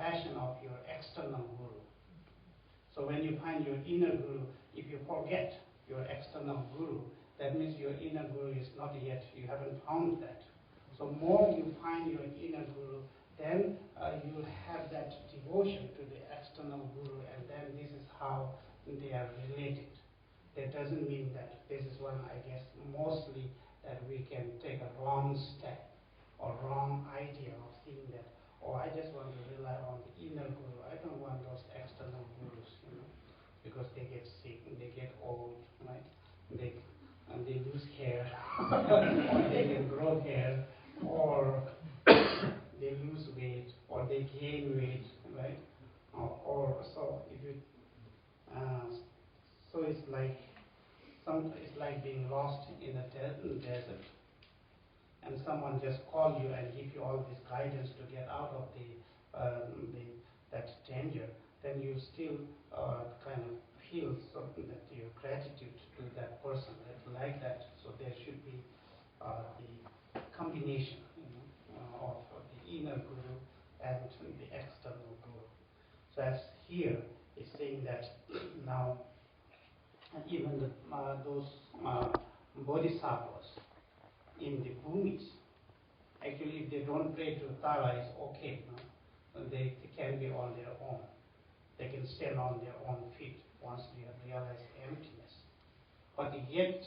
passion of your external guru. So when you find your inner guru, if you forget your external guru, that means your inner guru is not yet, you haven't found that. So more you find your inner guru, then you will have that devotion to the external guru, and then this is how they are related. That doesn't mean that this is one, I guess, mostly that we can take a wrong step or wrong idea of seeing that, oh, I just want to rely on the inner guru. I don't want those external gurus, because they get sick, they get old, right? They lose hair, or they can grow hair, or they lose weight, or they gain weight, right? Or so if you, so it's like being lost in a desert, and someone just call you and give you all this guidance to get out of that danger. Then you still kind of feel something that your gratitude to that person, like that. So there should be the combination, of the inner guru and the external guru. So as here is saying that now even those bodhisattvas in the bhumis, actually if they don't pray to Tara, it's okay. They can be on their own. They can stand on their own feet once they have realized emptiness. But yet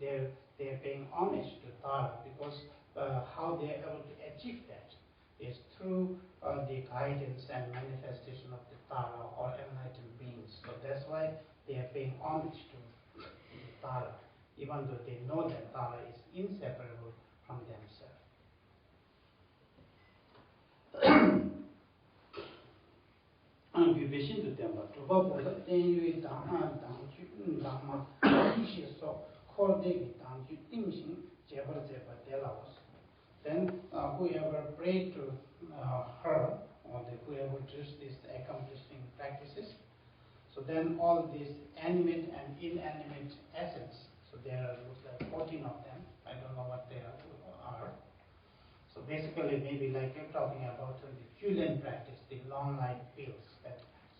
they're paying homage to Tara, because how they are able to achieve that is through the guidance and manifestation of the Tara or enlightened beings. So that's why they are paying homage to the Tara, even though they know that Tara is inseparable from themselves. Vision to them, but to what then you down to Dhamma, she saw, call David down to thinking, Jabba Delos. Then whoever prayed to her, or whoever does these accomplishing practices, so then all these animate and inanimate essence, so there are looks like 14 of them, I don't know what they are. So basically maybe like you're talking about the Fulan practice, the long life pills.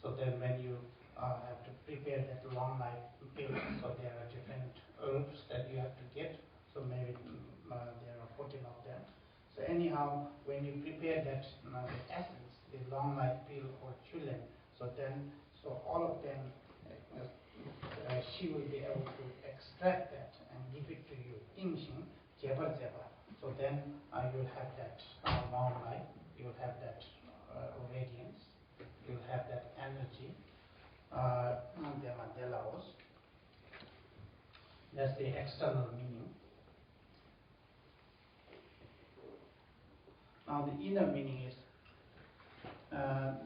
So then when you have to prepare that long life pill, so there are different herbs that you have to get. So maybe there are 14 of them. So anyhow, when you prepare that the essence, the long life pill or Fulan, so all of them, she will be able to extract that and give it to you. Imshin, Jeba. So then you'll have that long life, you'll have that radiance, you'll have that energy. That's the external meaning. Now the inner meaning is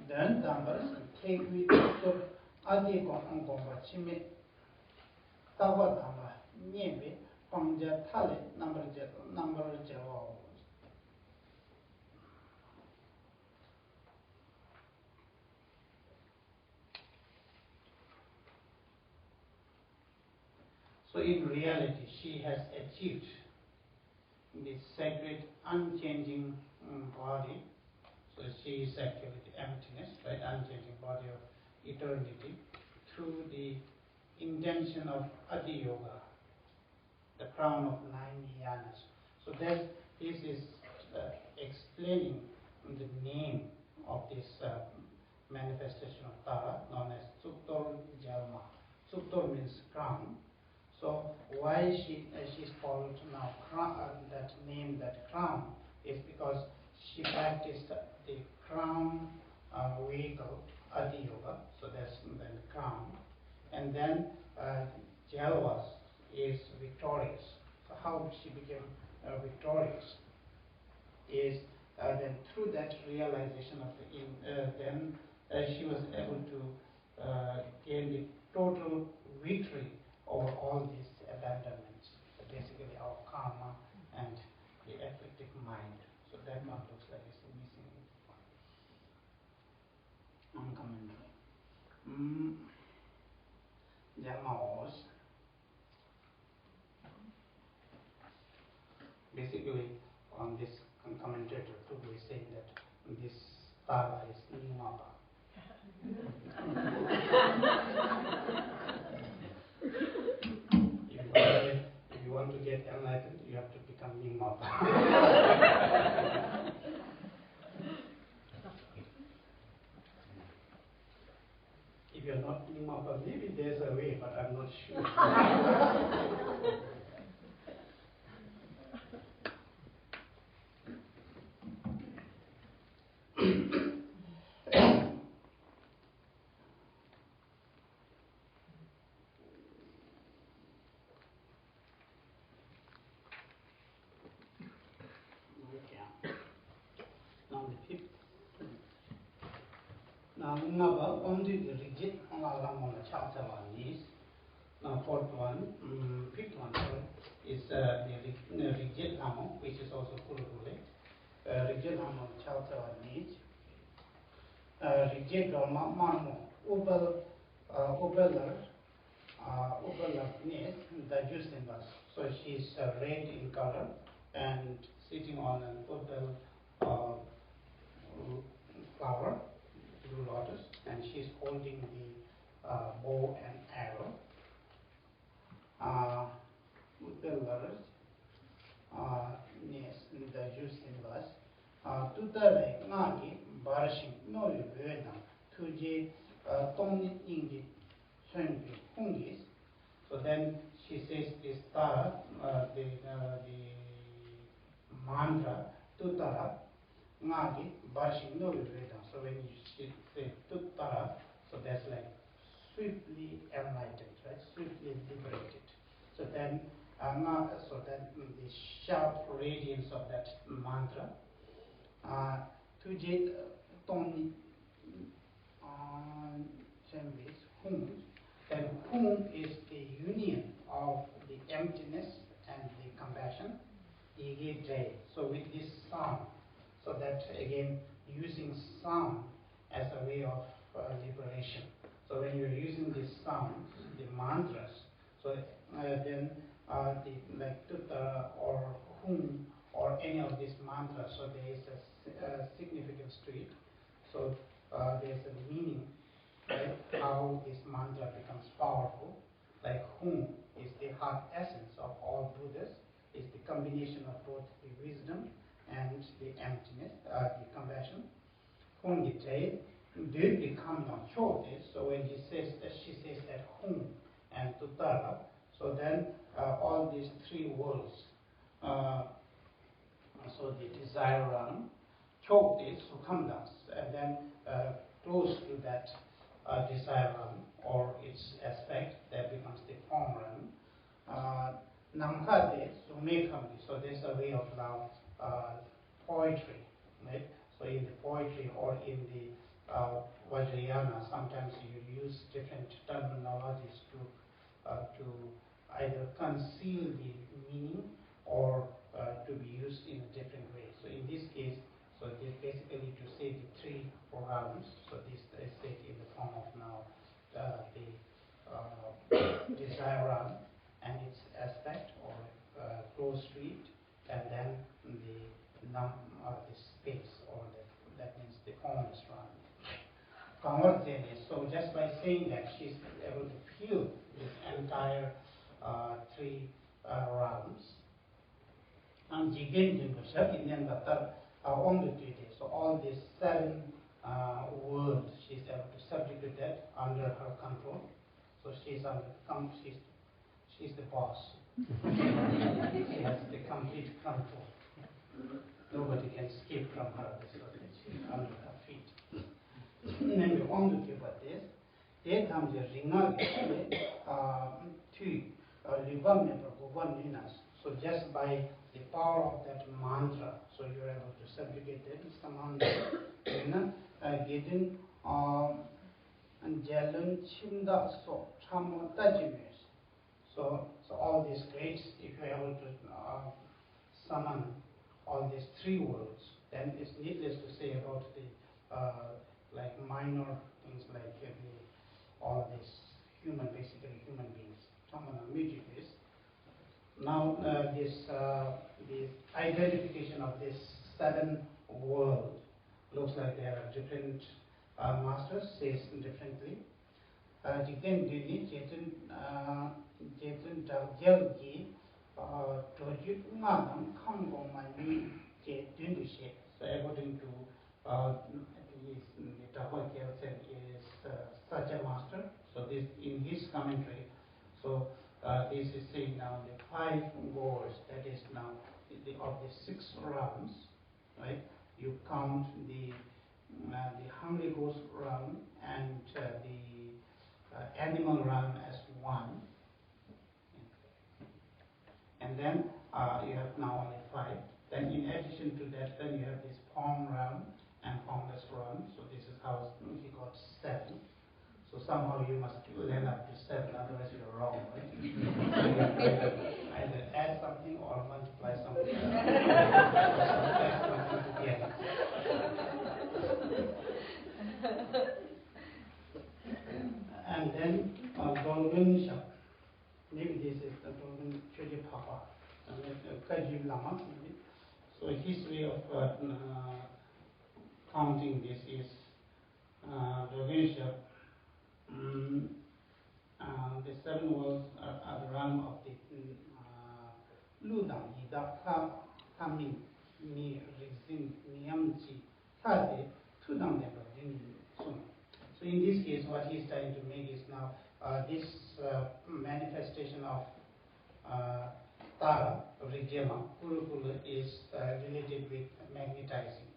then numbers take we to adi gong chime tawa dhamma nyebe pangja thale number jawa. So in reality, she has achieved this sacred, unchanging body. So she is actually the emptiness, right? Unchanging body of eternity through the intention of Adi Yoga, the crown of 9 yanas. So this is explaining the name of this manifestation of Tara, known as Tsuktor Jalma. Tsuktor means crown. So why she's called now that name, that crown, is because she practiced the crown vehicle Adi Yoga, so that's the crown, and then Jalvas is victorious. So how she became victorious is then through that realization of then she was able to gain the total victory over all these abandonments, basically our karma and the afflictive mind. So that one looks like it's missing on commentary. Jamaos. Basically, on this commentator too is saying that this Tara is Mingmapa. If you want to get enlightened, you have to become Mingmapa. If you're not Mingmapa, maybe there's a way, but I'm not sure. Now the fifth. Now Mingmapa only the rigid on the chapter one is. Now fourth one, fifth one sorry, is the rigid Lamo, which is also Kurugule. Rigid Lamo chapter one is. Rigid Roma Mamo Ubeller Ubellernes the juice in us. So she's red in color and sitting on an Ubel flower, blue lotus, and she's holding the bow and arrow. Ubellers nes the juice in us. Tutare Nagi Barshing no Yuenam Tuji Tony Ingi Shungi Hungis. So then she says this Tara, the mantra Tutara Nagi Barshing no Yuenam. So when you say Tutara, so that's like swiftly enlightened, right? Swiftly liberated. So then the sharp radiance of that mantra. Tuje Tony Hum. Then Hum is the union of the emptiness and the compassion. So with this sound, so that again using sound as a way of liberation. So when you're using this sound, the mantras, so then the like Tutta or Hum or any of these mantras, so there is a significance to it. So there's a meaning, right? How this mantra becomes powerful. Like Hum is the heart essence of all Buddhas, is the combination of both the wisdom and the emptiness, the compassion. Hum Gite, did become not choice. So when she says that Hum and Tutara, so then all these three worlds, so the desire realm, choke is Sukhamdas, and then close to that desire realm or its aspect, that becomes the form realm. Namkade, Sumekamdi, so there's a way of now poetry, right? So in the poetry or in the Vajrayana, sometimes you use different terminologies to either conceal the meaning or to be used in a different way. So in this case, so this basically to say the three realms. So this is said in the form of now the desire realm and its aspect or close to it, and then the space or that means the formless realm. So just by saying that, she's able to feel this entire three realms. And so all these seven worlds, she's able to subjugate that under her control. So she's the boss. She has the complete control. Nobody can escape from her. She's under her feet. Then we want to give her this. They come to ringa so just by the power of that mantra, so you're able to subjugate it. It's the mantra. Getting and Jalun Chimda so Chamo Tajimis. So all these grades, if you're able to summon all these three worlds, then it's needless to say about the like minor things like all these basically human beings. Chamana music is. Now this identification of this seven world looks like there are different master says differently. Jikten dini jetun dagyal gi dojit ngadam khamgo mani jetun dushe. So according to the Tahoe Kelsen is such a master. So this in his commentary. So this is saying now the 5 goals, that is now of the 6 realms, right? You count the hungry ghost realm and the animal realm as 1, and then you have now only 5. Then in addition to that, then you have this form realm and formless realm. So this is how he got 7. So somehow you must land up to 7, otherwise you're wrong, right? So you either add something or multiply something. Subtract something to get it. And then Dolgun Shap. Maybe this is the Dolgun Choji Papa. Kajib Lama. So his way of counting this is Dolgun Shap. The 7 worlds are the realm of the Ludang, Yida, Kamin, Ni, Rizin, Niamchi, Tade, Tudang, So in this case, what he is trying to make is now this manifestation of Tara, Rijema, Kurukulu is related with magnetizing.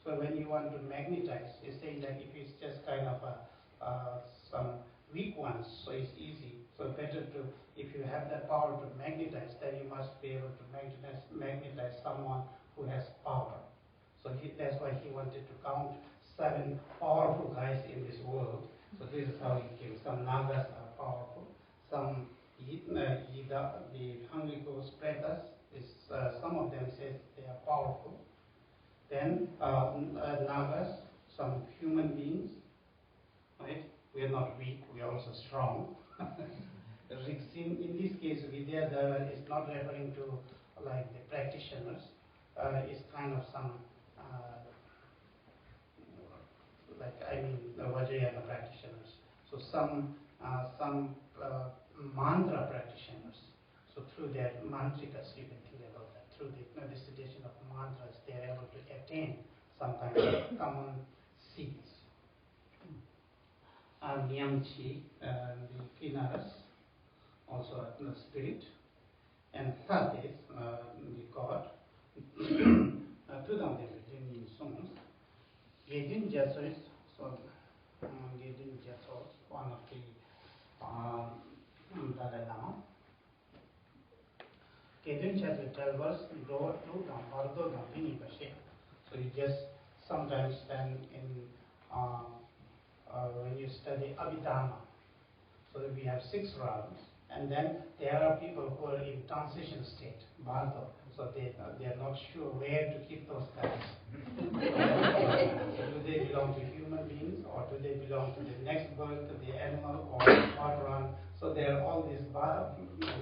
So when you want to magnetize, he's saying that if it's just kind of some weak ones, so it's easy. So better to, if you have that power to magnetize, then you must be able to magnetize someone who has power. So that's why he wanted to count 7 powerful guys in this world. So this is how he came. Some Nagas are powerful. Some Yida, the hungry ghost pretas, some of them says they are powerful. Then Nagas, some human beings, right? We are not weak, we are also strong. In this case, Vidyadhara is not referring to like the practitioners. It's kind of some the Vajrayana practitioners. So some mantra practitioners. So through their mantrikas, you can think about that. Through the recitation of mantras, they are able to attain some kind of common seeds. Nyamchi, the Kinaras, also the spirit, and Tate, the god. Tudam in songs. Gedin Jesuits, so Gedin Jesuits, one of the Dalai Lama. Gedin Jesuits tells us, so you just sometimes then in when you study Abhidhamma, so that we have 6 realms, and then there are people who are in transition state, Bharata, so they are not sure where to keep those guys. So do they belong to human beings, or do they belong to the next birth, to the animal, or what realm? So there are all these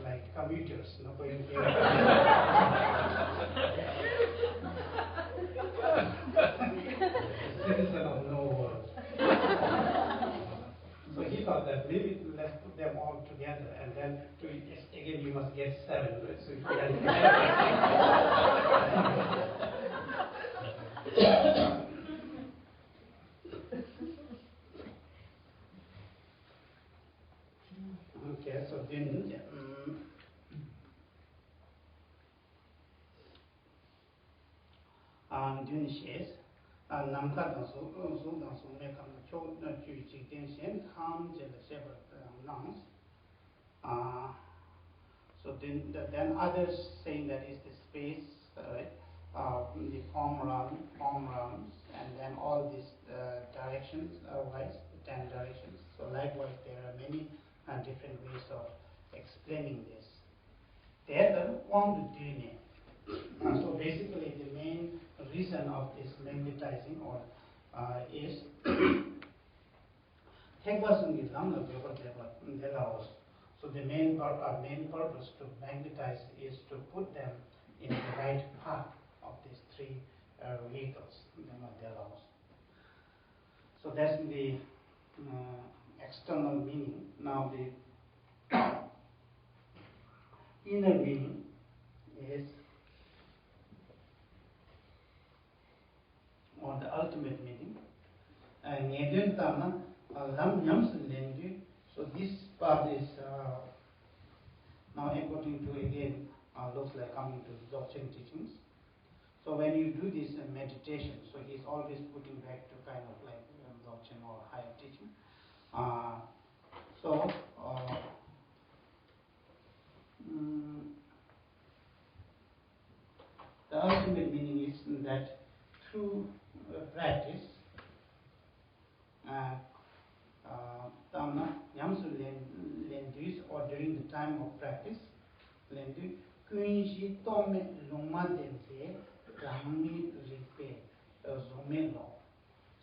like commuters, going here. Citizen of no world. So he thought that maybe let's put them all together, and then again you must get 7. Right? So if okay, so then Dun says, Namka Dansu, Dansu Mekam, Cho, Chu, Shen, Kam, Nouns. So then others saying that is the space, right? The form realms, and then all these directions, wise, the 10 directions. So likewise, there are many different ways of explaining this. The other one to so basically, the main reason of this magnetizing is so the main purpose to magnetize is to put them in the right path of these 3 vehicles. So that's the external meaning. Now the inner meaning is, or the ultimate meaning. So this part is now according to, again, looks like coming to Dzogchen teachings. So when you do this meditation, so he's always putting back to kind of like Dzogchen or higher teaching. The ultimate meaning is that through practice, or during the time of practice,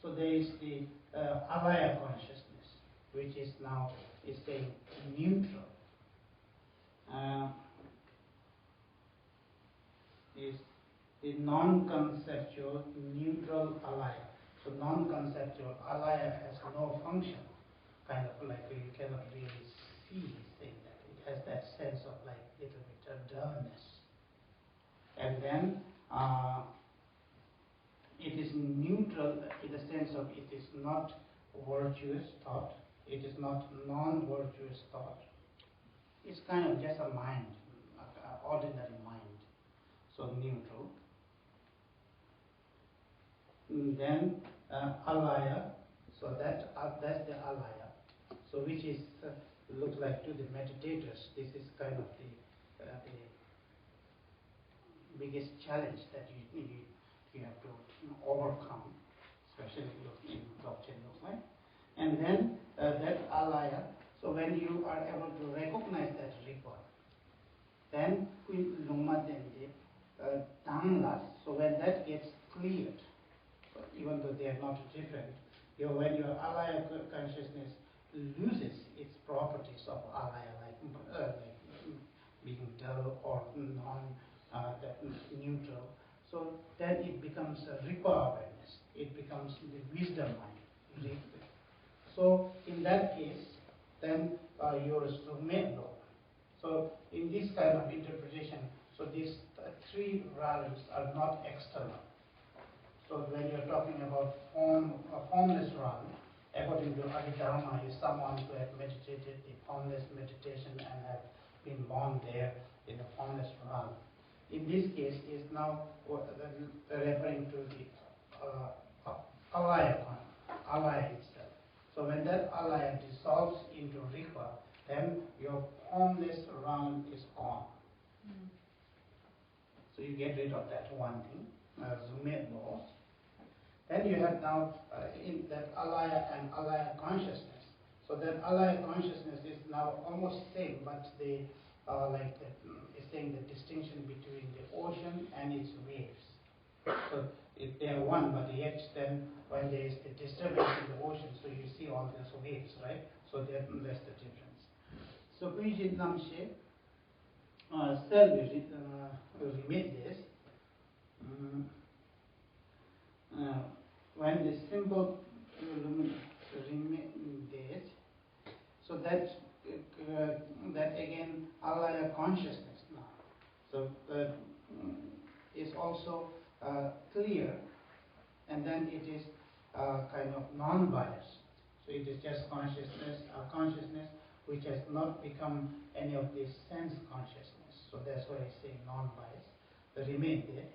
so there is the aware consciousness, which is now saying neutral. Is the non-conceptual neutral alaya. So non-conceptual alaya has no function, kind of like you cannot really see saying that. It has that sense of like little bit of dullness. And then it is neutral in the sense of it is not virtuous thought, it is not non-virtuous thought. It's kind of just a mind, an ordinary mind. So neutral. And then alaya, so that's the alaya. So which is looks like to the meditators, this is kind of the biggest challenge that you have to overcome, especially in Dzogchen looks like. And then that alaya. So when you are able to recognize that ripa, then so when that gets cleared, so even though they are not different, when your alaya consciousness loses its properties of alaya, like being dull or neutral, so then it becomes a ripa awareness. It becomes the wisdom mind. So in that case, then your sumedlo. So in this kind of interpretation, so these three realms are not external. So when you're talking about formless realm, according to Abhidharma, is someone who has meditated the formless meditation and have been born there in the formless realm. In this case, is now referring to the alaya itself. So when that alaya dissolves into ripa, then your formless realm is gone. So you get rid of that one thing, Zumed laws. Then you have now in that alaya and alaya consciousness. So that alaya consciousness is now almost same, but the it's saying the distinction between the ocean and its waves. So if they are one, but yet then when there is the disturbance in the ocean, so you see all these waves, right? So that's the difference. So Puji Namshe remit this. When the symbol remit this, so that again alaya consciousness now. So is also clear, and then it is kind of non-biased. So it is just consciousness, a consciousness which has not become any of this sense consciousness. So that's why I say non-biased. The remain there.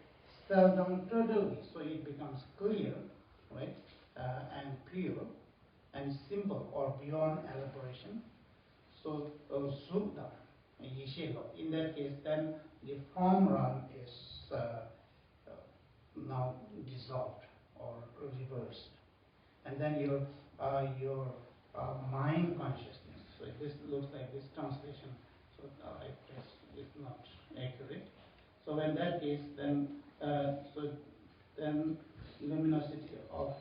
Spell down totally, so it becomes clear, right, and pure, and simple or beyond elaboration. So Sukta, Yishilo. In that case, then the form realm is now dissolved or reversed, and then your mind consciousness. So this looks like this translation. So it's not accurate. So in that case, then then luminosity of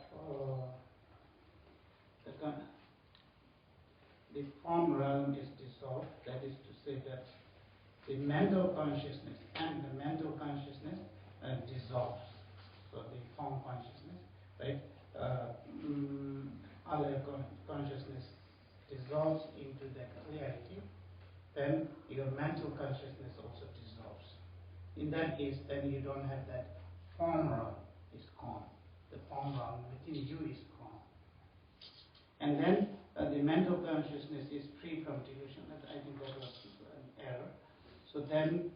the form realm is dissolved. That is to say that the mental consciousness and the mental consciousness dissolves. So the form consciousness, right? other consciousness dissolves into that clarity, then your mental consciousness also dissolves. In that case, then you don't have that form realm is gone. The form realm within you is gone. And then the mental consciousness is free from delusion. I think that was an error. So then,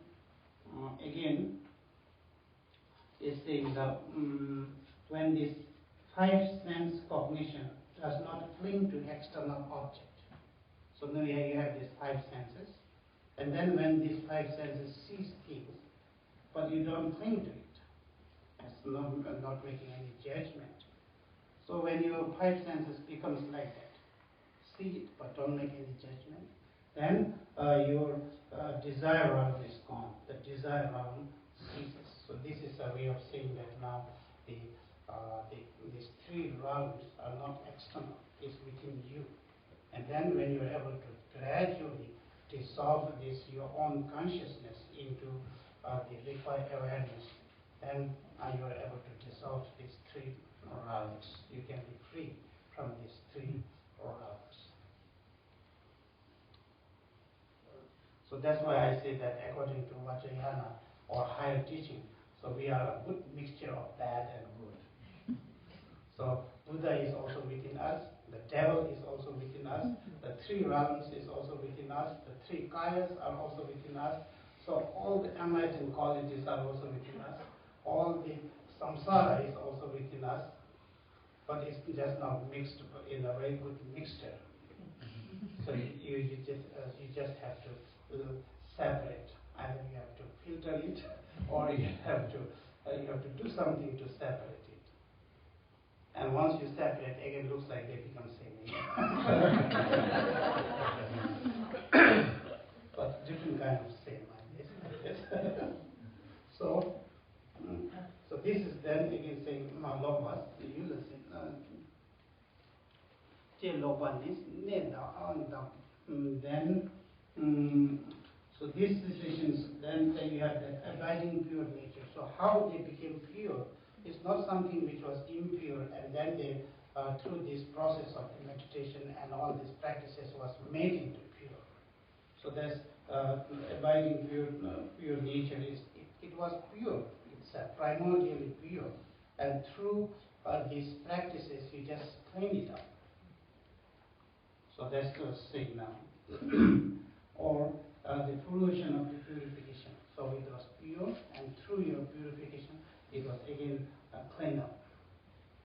again, is saying that when this five sense cognition does not cling to external object. So now you have these five senses, and then when these five senses sees things, but you don't cling to it, as not making any judgment. So when your five senses becomes like that, see it but don't make any judgment, then your desire realm is gone. The desire realm ceases. So this is a way of saying that now these three realms are not external, it's within you. And then when you're able to gradually dissolve this, your own consciousness into the required awareness, then you are able to dissolve these three realms. You can be free from these three realms. So that's why I say that according to Vajrayana or higher teaching, so we are a good mixture of bad and good. So Buddha is also within us, the devil is also within us, the three realms is also within us, the three kayas are also within us, so all the enlightened qualities are also within us, all the samsara is also within us, but it's just not mixed in a very good mixture. So you just have to separate. Either you have to filter it, or you have to do something to separate it. And once you separate, again, looks like they become same again. But different kind of same, I guess. So this is then again saying Malobas, the user saying then so these decisions, then you have that abiding pure nature. So how they became pure is not something which was impure, and then they, through this process of meditation and all these practices, was made into pure. So that's abiding pure nature is it was pure itself, primordially pure, and through these practices you just clean it up. So that's the saying now. Or the fruition of the purification. So it was pure, and through your purification, it was again cleaned up.